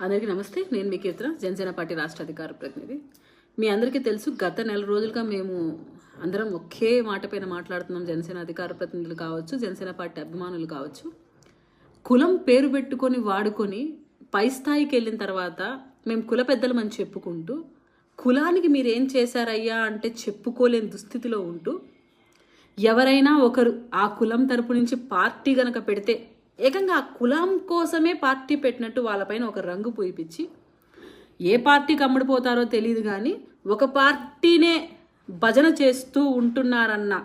అందరికీ నమస్తే. నేను మీ కీర్తన, జనసేన పార్టీ రాష్ట్ర అధికార ప్రతినిధి. మీ అందరికీ తెలుసు, గత నెల రోజులుగా మేము అందరం ఒకే మాట పైన మాట్లాడుతున్నాం. జనసేన అధికార ప్రతినిధులు కావచ్చు, జనసేన పార్టీ అభిమానులు కావచ్చు. కులం పేరు పెట్టుకొని వాడుకొని పై స్థాయికి వెళ్ళిన తర్వాత మేము కుల పెద్దలమని చెప్పుకుంటూ, కులానికి మీరేం చేశారయ్యా అంటే చెప్పుకోలేని దుస్థితిలో ఉంటూ, ఎవరైనా ఒకరు ఆ కులం తరపు నుంచి పార్టీ గనక పెడితే ఏకంగా ఆ కులం కోసమే పార్టీ పెట్టినట్టు వాళ్ళపైన ఒక రంగు పూయిపించి, ఏ పార్టీకి అమ్ముడిపోతారో తెలియదు కానీ ఒక పార్టీనే భజన చేస్తూ ఉంటున్నారన్న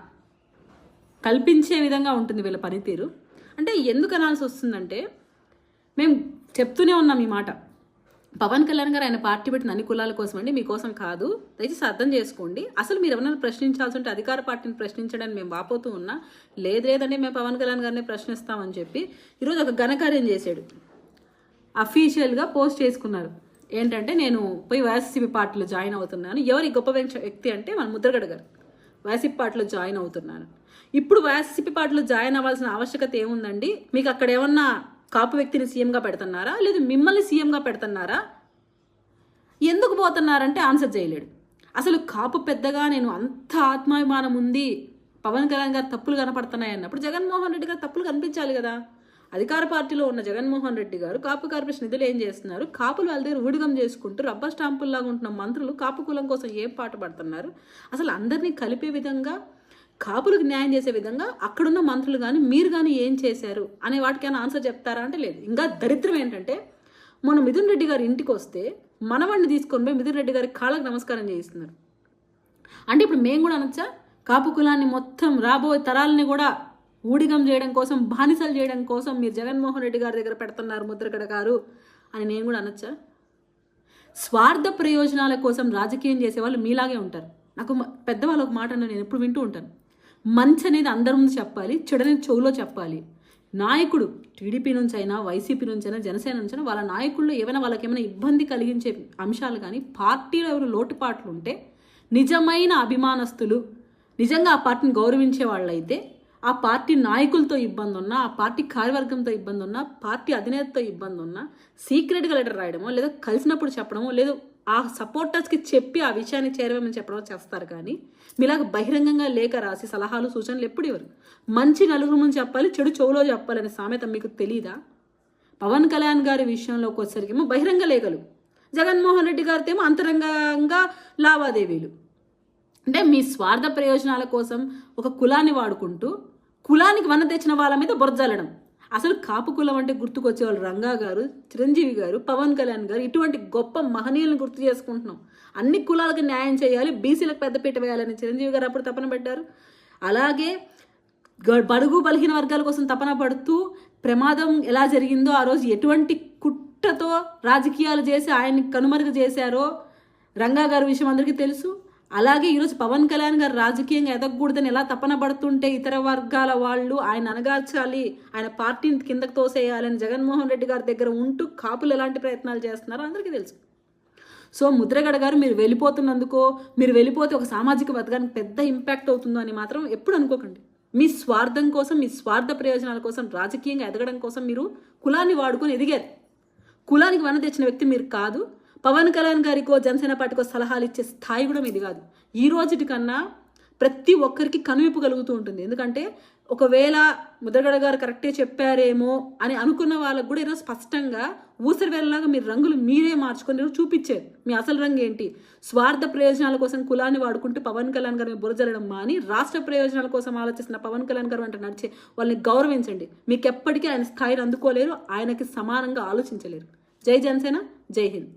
కల్పించే విధంగా ఉంటుంది వీళ్ళ పనితీరు. అంటే ఎందుకు అనాల్సి వస్తుందంటే, మేము చెప్తూనే ఉన్నాం ఈ మాట. పవన్ కళ్యాణ్ గారు ఆయన పార్టీ పెట్టిన అన్ని కులాల కోసం అండి, మీకోసం కాదు. దయచేసి అర్థం చేసుకోండి. అసలు మీరు ఎవరైనా ప్రశ్నించాల్సి ఉంటే అధికార పార్టీని ప్రశ్నించడానికి మేము వాపోతూ ఉన్నా, లేదంటే మేము పవన్ కళ్యాణ్ గారిని ప్రశ్నిస్తామని చెప్పి ఈరోజు ఒక ఘనకార్యం చేశాడు. అఫీషియల్గా పోస్ట్ చేసుకున్నారు. ఏంటంటే, నేను పోయి వైఎస్సీపీ పార్టీలో జాయిన్ అవుతున్నాను. ఎవరి గొప్ప వ్యక్తి అంటే మన ముద్రగడ గారు. వైసీపీ పార్టీలో జాయిన్ అవుతున్నాను. ఇప్పుడు వైఎస్సీపీ పార్టీలో జాయిన్ అవ్వాల్సిన ఆవశ్యకత ఏముందండి? మీకు అక్కడ ఏమన్నా కాపు వ్యక్తిని సీఎంగా పెడుతున్నారా, లేదు మిమ్మల్ని సీఎంగా పెడుతున్నారా? ఎందుకు పోతున్నారంటే ఆన్సర్ చేయలేడు. అసలు కాపు పెద్దగా నేను అంత ఆత్మాభిమానం ఉంది, పవన్ కళ్యాణ్ గారు తప్పులు కనపడుతున్నాయి అన్నప్పుడు జగన్మోహన్ రెడ్డి గారు తప్పులు కనిపించాలి కదా. అధికార పార్టీలో ఉన్న జగన్మోహన్ రెడ్డి గారు కాపు కార్పొరేషన్ నిధులు ఏం చేస్తున్నారు? కాపులు వాళ్ళ దగ్గర ఊడిగం చేసుకుంటూ రబ్బర్ స్టాంపుల్లాగా ఉంటున్న మంత్రులు కాపు కులం కోసం ఏం పాట పడుతున్నారు? అసలు అందరినీ కలిపే విధంగా, కాపులకు న్యాయం చేసే విధంగా అక్కడున్న మంత్రులు కానీ మీరు కానీ ఏం చేశారు అనే వాటికైనా ఆన్సర్ చెప్తారా అంటే లేదు. ఇంకా దరిద్రం ఏంటంటే, మొన్న మిథున్ రెడ్డి గారి ఇంటికి వస్తే మనవాడిని తీసుకొని పోయి మిథున్ రెడ్డి గారి కాళ్ళకు నమస్కారం చేయిస్తున్నారు. అంటే ఇప్పుడు మేము కూడా అనొచ్చా, కాపు కులాన్ని మొత్తం రాబోయే తరాలని కూడా ఊడిగం చేయడం కోసం, బానిసలు చేయడం కోసం మీరు జగన్మోహన్ రెడ్డి గారి దగ్గర పెడుతున్నారు ముద్రగడ గారు అని నేను కూడా అనొచ్చా? స్వార్థ ప్రయోజనాల కోసం రాజకీయం చేసేవాళ్ళు మీలాగే ఉంటారు. నాకు పెద్దవాళ్ళు ఒక మాట నేను ఎప్పుడు వింటూ ఉంటాను. మంచి అనేది అందరి ముందు చెప్పాలి, చెడనేది చెవులో చెప్పాలి. నాయకుడు టీడీపీ నుంచి అయినా, వైసీపీ నుంచి అయినా, జనసేన నుంచి అయినా, వాళ్ళ నాయకుల్లో వాళ్ళకి ఏమైనా ఇబ్బంది కలిగించే అంశాలు కానీ, పార్టీలో ఎవరు లోటుపాట్లు ఉంటే, నిజమైన అభిమానస్తులు, నిజంగా ఆ పార్టీని గౌరవించే వాళ్ళైతే, ఆ పార్టీ నాయకులతో ఇబ్బంది ఉన్నా, ఆ పార్టీ కార్యవర్గంతో ఇబ్బంది ఉన్నా, పార్టీ అధినేతతో ఇబ్బంది ఉన్నా, సీక్రెట్గా లెటర్ రాయడమో, లేదా కలిసినప్పుడు చెప్పడమో, లేదు ఆ సపోర్టర్స్కి చెప్పి ఆ విషయాన్ని చేరవేమని చెప్పడమో చేస్తారు. కానీ మీలాగా బహిరంగంగా లేఖ రాసి సలహాలు సూచనలు ఎప్పుడు ఇవ్వరు. మంచి నలుగురు ముందు చెప్పాలి, చెడు చెవులో చెప్పాలనే సామెత మీకు తెలీదా? పవన్ కళ్యాణ్ గారి విషయంలోకి వచ్చేసరికేమో బహిరంగ లేఖలు, జగన్మోహన్ రెడ్డి గారితో ఏమో అంతరంగంగా లావాదేవీలు. అంటే మీ స్వార్థ ప్రయోజనాల కోసం ఒక కులాన్ని వాడుకుంటూ, కులానికి వన్న తెచ్చిన వాళ్ళ మీద బొరజల్లడం. అసలు కాపు కులం అంటే గుర్తుకొచ్చేవాళ్ళు రంగా గారు, చిరంజీవి గారు, పవన్ కళ్యాణ్ గారు, ఇటువంటి గొప్ప మహనీయులను గుర్తు చేసుకుంటున్నాం. అన్ని కులాలకు న్యాయం చేయాలి, బీసీలకు పెద్దపీట వేయాలని చిరంజీవి గారు అప్పుడు తపన పెట్టారు. అలాగే బడుగు బలహీన వర్గాల కోసం తపన పడుతూ, ప్రమాదం ఎలా జరిగిందో ఆ రోజు ఎటువంటి కుట్రతో రాజకీయాలు చేసి ఆయన్ని కనుమరుగు చేశారో రంగా గారి విషయం అందరికీ తెలుసు. అలాగే ఈరోజు పవన్ కళ్యాణ్ గారు రాజకీయంగా ఎదగకూడదని ఎలా తపన పడుతుంటే ఇతర వర్గాల వాళ్ళు ఆయన అనగార్చాలి, ఆయన పార్టీని కిందకు తోసేయాలని జగన్మోహన్ రెడ్డి గారి దగ్గర ఉంటూ కాపులు ఎలాంటి ప్రయత్నాలు చేస్తున్నారో అందరికీ తెలుసు. సో ముద్రగడ గారు మీరు వెళ్ళిపోతున్నందుకో, మీరు వెళ్ళిపోతే ఒక సామాజిక వర్గానికి పెద్ద ఇంపాక్ట్ అవుతుందో అని మాత్రం ఎప్పుడు అనుకోకండి. మీ స్వార్థం కోసం, మీ స్వార్థ ప్రయోజనాల కోసం, రాజకీయంగా ఎదగడం కోసం మీరు కులాన్ని వాడుకొని ఎదిగారు. కులానికి వన తెచ్చిన వ్యక్తి మీరు కాదు. పవన్ కళ్యాణ్ గారికో జనసేన పార్టీకో సలహాలు ఇచ్చే స్థాయి కూడా మీది కాదు. ఈ రోజుటి కన్నా ప్రతి ఒక్కరికి కనువిప్పు కలుగుతూ ఉంటుంది. ఎందుకంటే ఒకవేళ ముద్రగడ గారు కరెక్టే చెప్పారేమో అని అనుకున్న వాళ్ళకు కూడా ఈరోజు స్పష్టంగా ఊసరి వేళలాగా మీరు రంగులు మీరే మార్చుకొని చూపించారు. మీ అసలు రంగు ఏంటి? స్వార్థ ప్రయోజనాల కోసం కులాన్ని వాడుకుంటూ పవన్ కళ్యాణ్ గారిని బురజల్లడం మాని, రాష్ట్ర ప్రయోజనాల కోసం ఆలోచిస్తున్న పవన్ కళ్యాణ్ గారు అంటే నడిచే వాళ్ళని గౌరవించండి. మీకు ఎప్పటికీ ఆయన స్థాయిని అందుకోలేరు, ఆయనకి సమానంగా ఆలోచించలేరు. జై జనసేన, జై హింద్.